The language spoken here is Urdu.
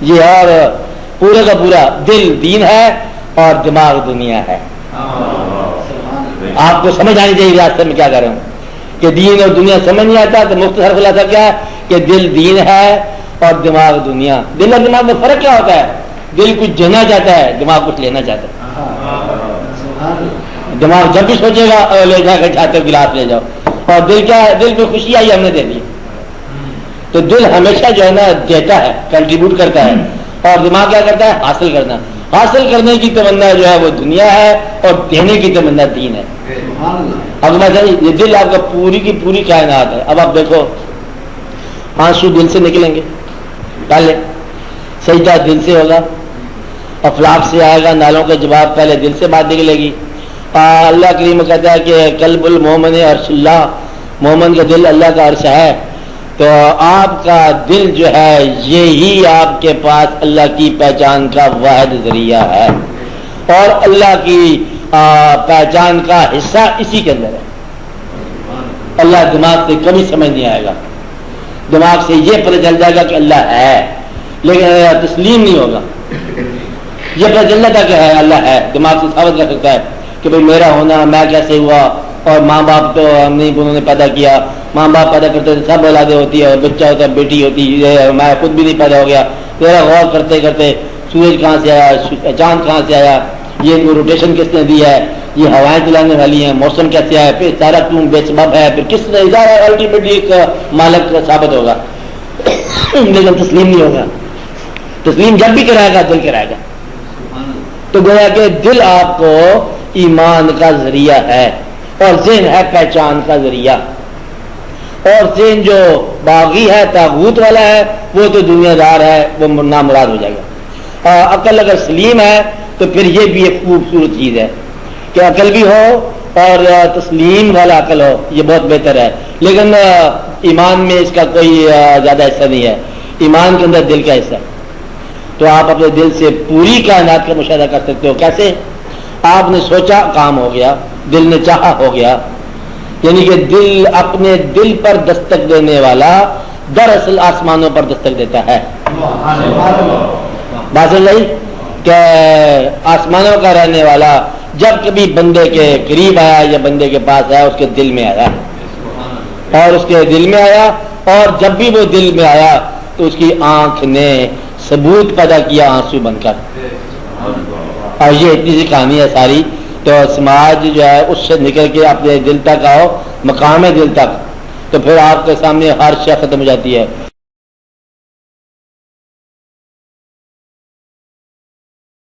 یہ اور پورے کا پورا دل دین ہے اور دماغ دنیا ہے. آپ کو سمجھ آنی چاہیے راستہ میں کیا کر رہا ہوں کہ دین اور دنیا سمجھ نہیں آتا تو مختصر خلاصہ کیا ہے کہ دل دین ہے اور دماغ دنیا. دل اور دماغ میں فرق کیا ہوتا ہے؟ دل کچھ دینا چاہتا ہے, دماغ کچھ لینا چاہتا ہے. دماغ جب بھی سوچے گا لے جا کر چاہتے ہو گلاس لے جاؤ, اور دل کیا ہے؟ دل میں خوشی آئی ہم نے دے دی. تو دل ہمیشہ جو ہے نا دیتا ہے, کنٹریبیوٹ کرتا ہے, اور دماغ کیا کرتا ہے؟ حاصل کرنا. حاصل کرنے کی تمنا جو ہے وہ دنیا ہے اور دینے کی تمنا دین ہے. اب یہ دل آپ کا پوری کی پوری کائنات ہے. اب آپ دیکھو آنسو دل سے نکلیں گے, پہلے سجدہ دل سے ہوگا, افلاق سے آئے گا, نالوں کا جواب پہلے دل سے بات نکلے گی. اللہ کریم کہتا ہے کہ قلب المومن عرش اللہ, مومن کا دل اللہ کا عرش ہے. تو آپ کا دل جو ہے یہی آپ کے پاس اللہ کی پہچان کا واحد ذریعہ ہے, اور اللہ کی پہچان کا حصہ اسی کے اندر ہے. اللہ دماغ سے کبھی سمجھ نہیں آئے گا, دماغ سے یہ پتہ چل جائے گا کہ اللہ ہے, لیکن تسلیم نہیں ہوگا. یہ پتہ چل جاتا کہ ہے اللہ ہے, دماغ سے ثابت کر سکتا ہے کہ بھئی میرا ہونا, میں کیسے ہوا, اور ماں باپ تو ہم نہیں, انہوں نے پیدا کیا. ماں باپ پیدا کرتے تھے, سب اولادیں ہوتی ہے, اور بچہ ہوتا ہے, بیٹی ہوتی ہے, میں خود بھی نہیں پیدا ہو گیا. میرا غور کرتے کرتے سورج کہاں سے آیا, چاند کہاں سے آیا, یہ ان کو روٹیشن کس نے دی ہے, یہ ہوائیں چلانے والی ہیں, موسم کیسے آیا, پھر سارا کیوں بے سبب ہے, پھر کس نے الٹیمیٹلی ایک مالک ثابت ہوگا. لیکن تسلیم نہیں ہوگا. تسلیم جب بھی کرائے گا دل کرائے گا. تو گویا کہ دل آپ کو ایمان کا ذریعہ ہے, اور ذہن ہے پہچان کا ذریعہ. اور ذہن جو باغی ہے, طاغوت والا ہے, وہ تو دنیا دار ہے, وہ نامراد ہو جائے گا. عقل اگر سلیم ہے تو پھر یہ بھی ایک خوبصورت چیز ہے کہ عقل بھی ہو اور تسلیم والا عقل ہو, یہ بہت بہتر ہے. لیکن ایمان میں اس کا کوئی زیادہ حصہ نہیں ہے. ایمان کے اندر دل کا حصہ ہے. تو آپ اپنے دل سے پوری کائنات کا مشاہدہ کر سکتے ہو. کیسے؟ آپ نے سوچا, کام ہو گیا, دل نے چاہا, ہو گیا. یعنی کہ دل اپنے دل پر دستک دینے والا دراصل آسمانوں پر دستک دیتا ہے. بات سمجھ آئی کہ آسمانوں کا رہنے والا جب کبھی بندے کے قریب آیا یا بندے کے پاس آیا, اس کے دل میں آیا, اور اس کے دل میں آیا, اور جب بھی وہ دل میں آیا تو اس کی آنکھ نے ثبوت پیدا کیا آنسو بن کر. اور یہ اتنی سی کہانی ہے ساری. تو سماج جو ہے اس سے نکل کے اپنے دل تک آؤ, مقام دل تک, تو پھر آپ کے سامنے ہر شے ختم ہو جاتی ہے.